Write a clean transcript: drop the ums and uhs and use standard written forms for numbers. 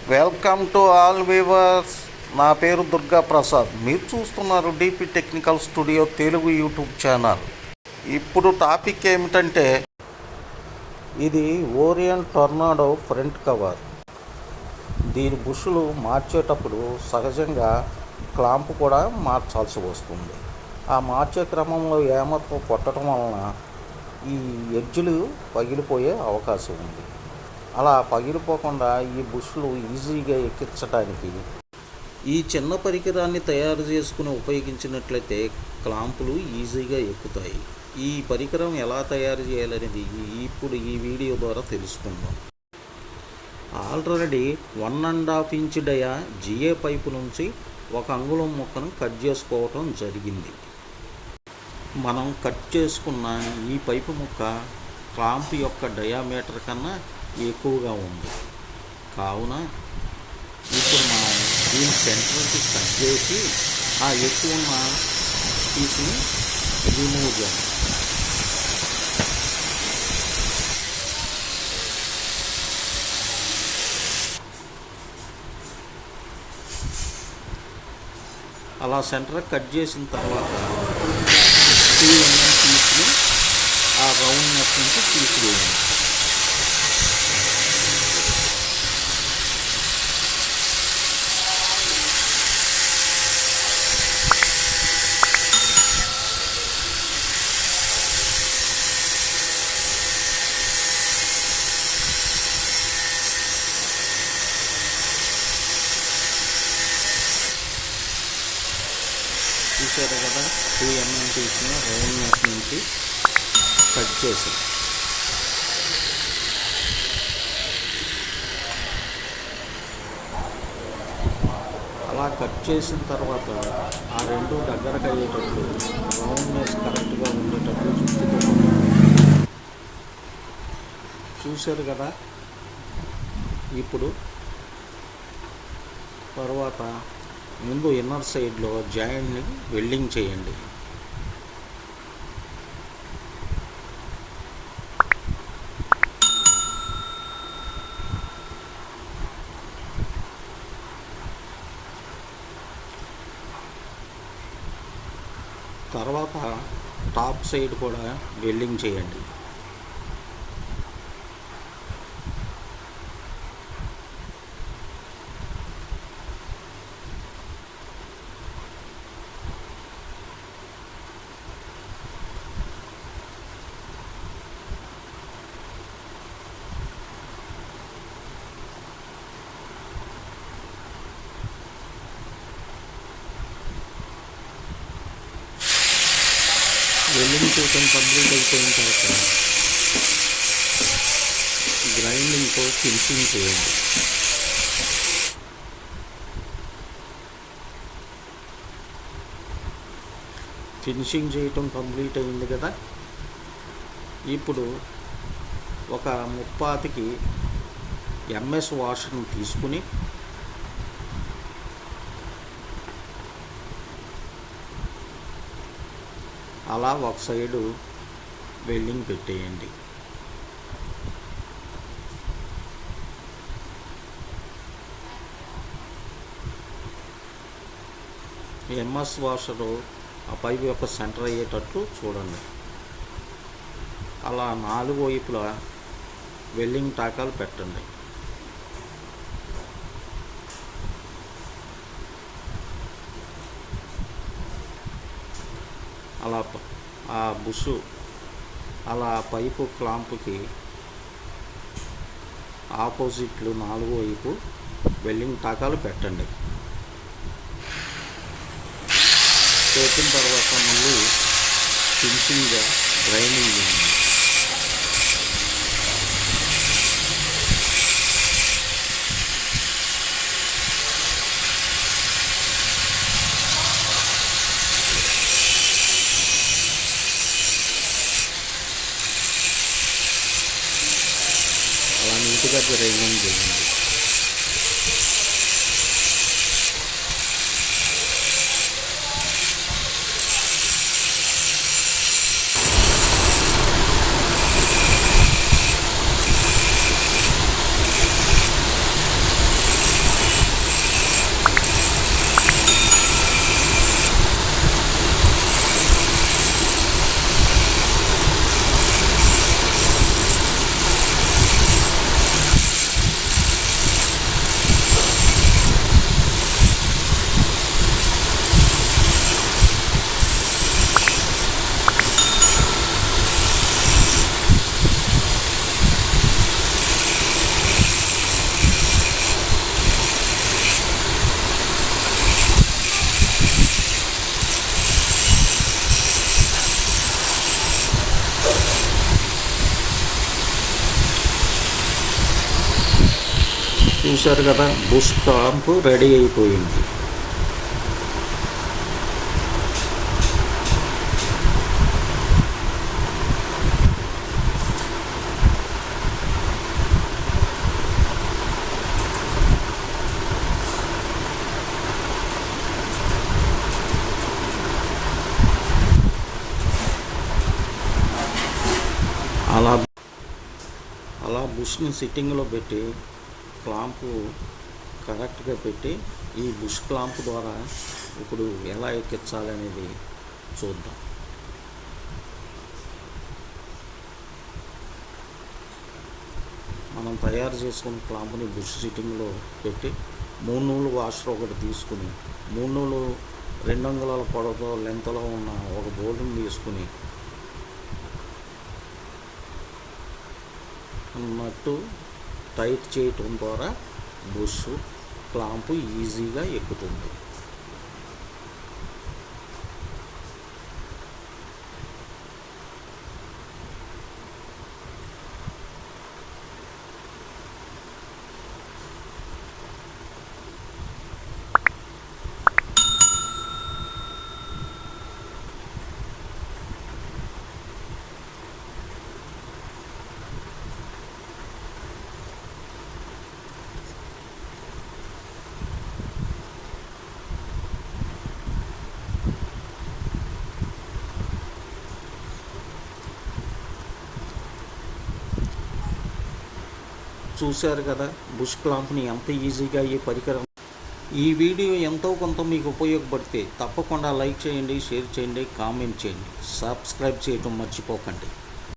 Welcome to all viewers. నా పేరు దుర్గా ప్రసాద్. మీరు చూస్తున్నారు DP technical studio Telugu YouTube channel. ఇప్పుడు టాపిక్ ఏమిటంటే, ఇది ఓరియన్ టొర్నాడో ఫ్రంట్ కవర్. దీని బుషులు మార్చేటప్పుడు సహజంగా క్లాంప్ కూడా మార్చాల్సి వస్తుంది. ఆ మార్చే క్రమంలో ఏమర్తో కొట్టడం వలన ఈ ఎడ్జులు పగిలిపోయే అవకాశం ఉంది. అలా పగిలిపోకుండా ఈ బుష్లు ఈజీగా ఎక్కించడానికి ఈ చిన్న పరికరాన్ని తయారు చేసుకుని ఉపయోగించినట్లయితే క్లాంపులు ఈజీగా ఎక్కుతాయి. ఈ పరికరం ఎలా తయారు చేయాలనేది ఇప్పుడు ఈ వీడియో ద్వారా తెలుసుకుందాం. ఆల్రెడీ 1.5 ఇంచ్ డయా జిఏ పైపు నుంచి 1 అంగుళం ముక్కను కట్ చేసుకోవటం జరిగింది. మనం కట్ చేసుకున్న ఈ పైపు ముక్క క్లాంప్ యొక్క డయామీటర్ కన్నా ఎక్కువగా ఉంది. కావున ఇప్పుడు మనం దీని సెంటర్కి కట్ చేసి ఆ ఎక్కువ ఉన్న పీస్ని రిమూవ్ చేయాలి. అలా సెంటర్ కట్ చేసిన తర్వాత 2 mm పీస్ని ఆ రౌండ్ నెక్ నుంచి తీసివేయండి. చూసారు కదా, 2 mm పీస్ని రౌండ్ నెక్ నుంచి కట్ చేసి అలా కట్ చేసిన తర్వాత ఆ రెండు దగ్గరకు అయ్యేటప్పుడు రౌండ్నెస్ కరెక్ట్గా ఉండేటప్పుడు చూసారు కదా. ఇప్పుడు తర్వాత ముందు ఇన్నర్ సైడ్లో జాయింట్ని వెల్డింగ్ చేయండి. తర్వాత టాప్ సైడ్ కూడా వెల్డింగ్ చేయండి. వెల్డింగ్ చేయడం కంప్లీట్ అయిపోయిన తర్వాత గ్రైండింగ్తో ఫినిషింగ్ చేయండి. ఫినిషింగ్ చేయటం కంప్లీట్ అయింది కదా. ఇప్పుడు ఒక 30కి ఎంఎస్ వాషర్ని తీసుకుని అలా ఒక సైడు వెల్డింగ్ పెట్టేయండి. ఎంఎస్ వాషరు ఆ పైపు యొక్క సెంటర్ అయ్యేటట్టు చూడండి. అలా 4 వైపులా వెల్డింగ్ టాకాలు పెట్టండి. అలా ఆ బుషు అలా పైపు క్లాంప్కి ఆపోజిట్లు 4 వైపు వెల్డింగ్ టాకాలు పెట్టండి. పెట్టిన తర్వాత మళ్ళీ ఫినిషింగ్గా గ్రైండింగ్ చేయండి. అలా నీట్గా గ్రైండింగ్ చేయండి. చూశారు కదా, బుష్ క్లాంప్ రెడీ అయిపోయింది. అలా బుష్ని సిట్టింగ్లో పెట్టి క్లాంపు కరెక్ట్గా పెట్టి ఈ బుష్ క్లాంప్ ద్వారా ఇప్పుడు ఎలా ఎక్కించాలి అనేది చూద్దాం. మనం తయారు చేసుకున్న క్లాంప్ని బుష్ సిట్టింగ్లో పెట్టి 3 నూలు వాషర్ ఒకటి తీసుకుని 3 నూలు 2 అంగుళాల పొడవుతో లెంత్లో ఉన్న ఒక బోల్ట్ని తీసుకుని నట్టు టైట్ చేయటం ద్వారా బుష్ క్లాంపు ఈజీగా ఎక్కుతుంది. చూశారు కదా బుష్ క్లాంప్ని ఎంత ఈజీగా ఈ పరికరం. ఈ వీడియో ఎంతో కొంత మీకు ఉపయోగపడితే తప్పకుండా లైక్ చేయండి, షేర్ చేయండి, కామెంట్ చేయండి, సబ్స్క్రైబ్ చేయడం మర్చిపోకండి.